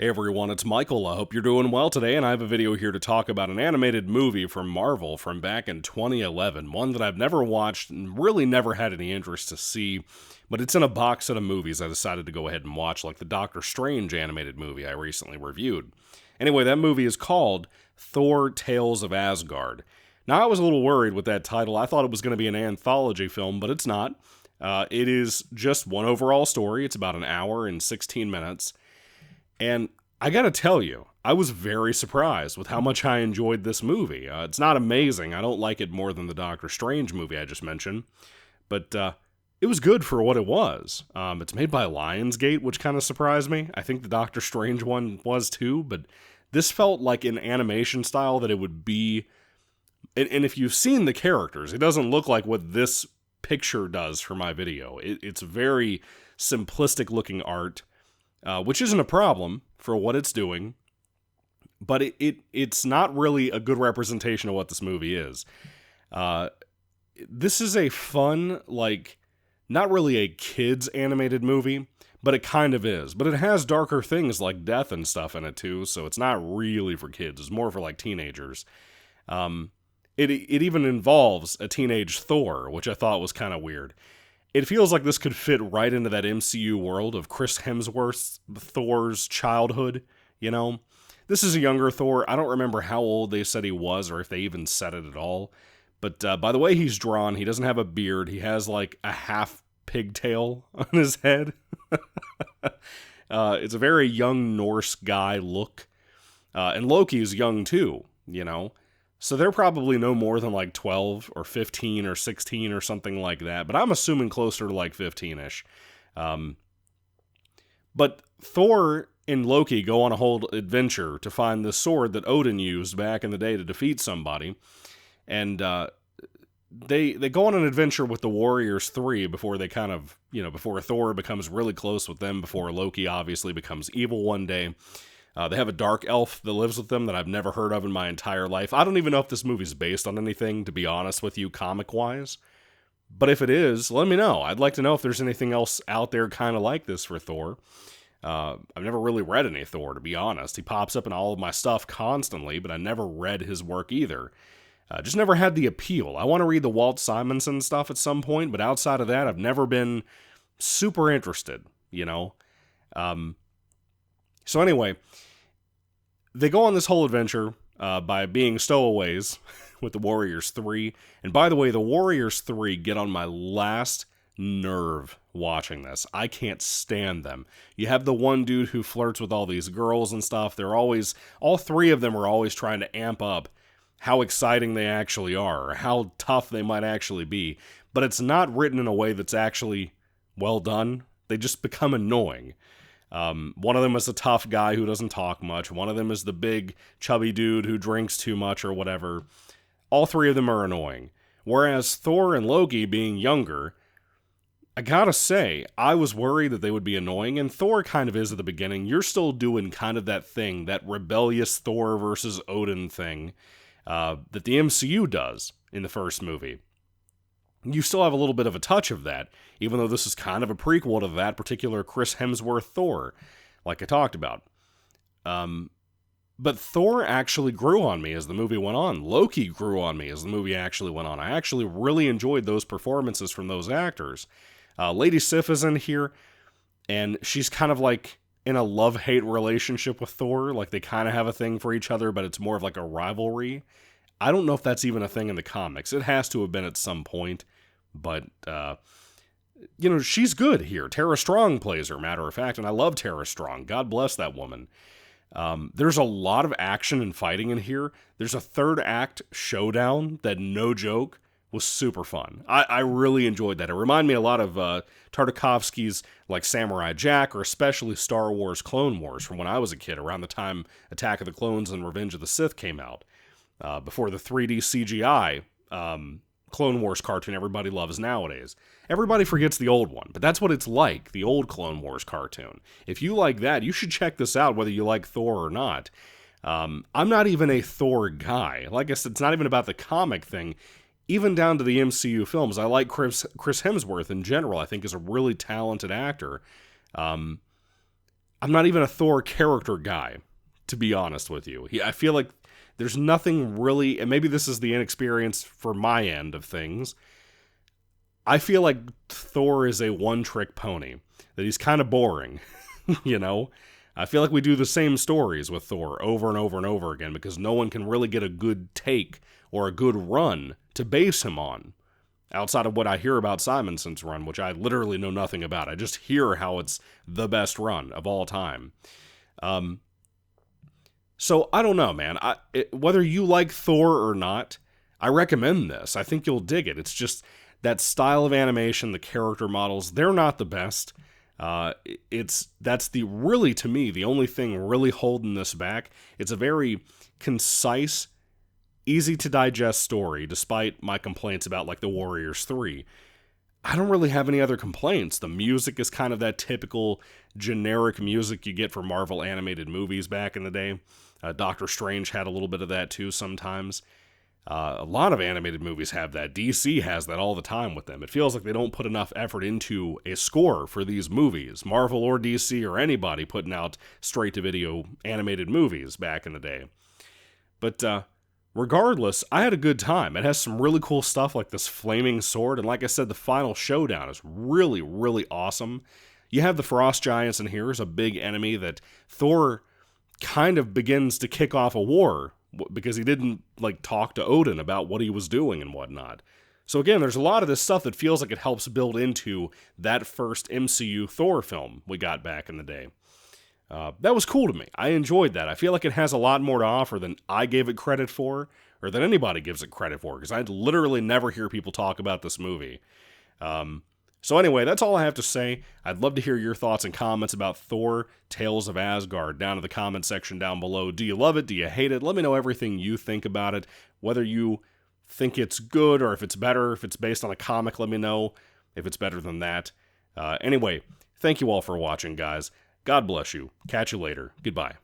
Hey everyone, it's Michael. I hope you're doing well today, and I have a video here to talk about an animated movie from Marvel from back in 2011, one that I've never watched and really never had any interest to see, but it's in a box set of movies I decided to go ahead and watch, like the Doctor Strange animated movie I recently reviewed. Anyway, that movie is called Thor Tales of Asgard. Now, I was a little worried with that title. I thought it was going to be an anthology film, but it's not. It is just one overall story. It's about an hour and 16 minutes. And I gotta tell you, I was very surprised with how much I enjoyed this movie. It's not amazing. I don't like it more than the Doctor Strange movie I just mentioned. But it was good for what it was. It's made by Lionsgate, which kind of surprised me. I think the Doctor Strange one was too, but this felt like an animation style that it would be. And if you've seen the characters, it doesn't look like what this picture does for my video. It's very simplistic looking art. Which isn't a problem for what it's doing, but it's not really a good representation of what this movie is. This is a fun, not really a kids animated movie, but it kind of is. But it has darker things like death and stuff in it too, so it's not really for kids. It's more for teenagers. It even involves a teenage Thor, which I thought was kind of weird. It feels like this could fit right into that MCU world of Chris Hemsworth's Thor's childhood, you know? This is a younger Thor. I don't remember how old they said he was or if they even said it at all. But by the way he's drawn, he doesn't have a beard. He has a half pigtail on his head. It's a very young Norse guy look. And Loki's young too, you know? So they're probably no more than 12 or 15 or 16 or something like that. But I'm assuming closer to 15-ish. But Thor and Loki go on a whole adventure to find the sword that Odin used back in the day to defeat somebody. And they go on an adventure with the Warriors 3 before they before Thor becomes really close with them, before Loki obviously becomes evil one day. They have a dark elf that lives with them that I've never heard of in my entire life. I don't even know if this movie's based on anything, to be honest with you, comic-wise. But if it is, let me know. I'd like to know if there's anything else out there kind of like this for Thor. I've never really read any Thor, to be honest. He pops up in all of my stuff constantly, but I never read his work either. Just never had the appeal. I want to read the Walt Simonson stuff at some point, but outside of that, I've never been super interested, you know? So anyway, they go on this whole adventure by being stowaways with the Warriors 3. And by the way, the Warriors 3 get on my last nerve watching this. I can't stand them. You have the one dude who flirts with all these girls and stuff. All three of them are always trying to amp up how exciting they actually are, or how tough they might actually be. But it's not written in a way that's actually well done. They just become annoying. One of them is a tough guy who doesn't talk much. One of them is the big, chubby dude who drinks too much or whatever. All three of them are annoying. Whereas Thor and Loki being younger, I gotta say, I was worried that they would be annoying, and Thor kind of is at the beginning. You're still doing kind of that thing, that rebellious Thor versus Odin thing, that the MCU does in the first movie. You still have a little bit of a touch of that, even though this is kind of a prequel to that particular Chris Hemsworth Thor, like I talked about. But Thor actually grew on me as the movie went on. Loki grew on me as the movie actually went on. I actually really enjoyed those performances from those actors. Lady Sif is in here, and she's kind of in a love-hate relationship with Thor. They kind of have a thing for each other, but it's more of a rivalry. I don't know if that's even a thing in the comics. It has to have been at some point, but, she's good here. Tara Strong plays her, matter of fact, and I love Tara Strong. God bless that woman. There's a lot of action and fighting in here. There's a third act showdown that, no joke, was super fun. I really enjoyed that. It reminded me a lot of Tartakovsky's Samurai Jack, or especially Star Wars Clone Wars from when I was a kid, around the time Attack of the Clones and Revenge of the Sith came out. Before the 3D CGI Clone Wars cartoon everybody loves nowadays. Everybody forgets the old one, but that's what it's like, the old Clone Wars cartoon. If you like that, you should check this out, whether you like Thor or not. I'm not even a Thor guy. Like I said, it's not even about the comic thing. Even down to the MCU films, I like Chris Hemsworth in general. I think is a really talented actor. I'm not even a Thor character guy, to be honest with you. I feel like there's nothing really, and maybe this is the inexperience for my end of things. I feel like Thor is a one-trick pony, that he's kind of boring, you know? I feel like we do the same stories with Thor over and over and over again because no one can really get a good take or a good run to base him on. Outside of what I hear about Simonson's run, which I literally know nothing about. I just hear how it's the best run of all time. So I don't know, man. Whether you like Thor or not, I recommend this. I think you'll dig it. It's just that style of animation, the character models, they're not the best. That's really, to me, the only thing really holding this back. It's a very concise, easy to digest story, despite my complaints about like the Warriors 3. I don't really have any other complaints. The music is kind of that typical generic music you get for Marvel animated movies back in the day. Doctor Strange had a little bit of that too sometimes. A lot of animated movies have that. DC has that all the time with them. It feels like they don't put enough effort into a score for these movies. Marvel or DC or anybody putting out straight-to-video animated movies back in the day. But regardless, I had a good time. It has some really cool stuff like this flaming sword, and like I said, the final showdown is really, really awesome. You have the Frost Giants in here as a big enemy that Thor kind of begins to kick off a war because he didn't like talk to Odin about what he was doing and whatnot. So again, there's a lot of this stuff that feels like it helps build into that first MCU Thor film we got back in the day. That was cool to me. I enjoyed that. I feel like it has a lot more to offer than I gave it credit for, or than anybody gives it credit for, because I literally never hear people talk about this movie. So anyway, that's all I have to say. I'd love to hear your thoughts and comments about Thor, Tales of Asgard down in the comment section down below. Do you love it? Do you hate it? Let me know everything you think about it, whether you think it's good or if it's better. If it's based on a comic, let me know if it's better than that. Anyway, thank you all for watching, guys. God bless you. Catch you later. Goodbye.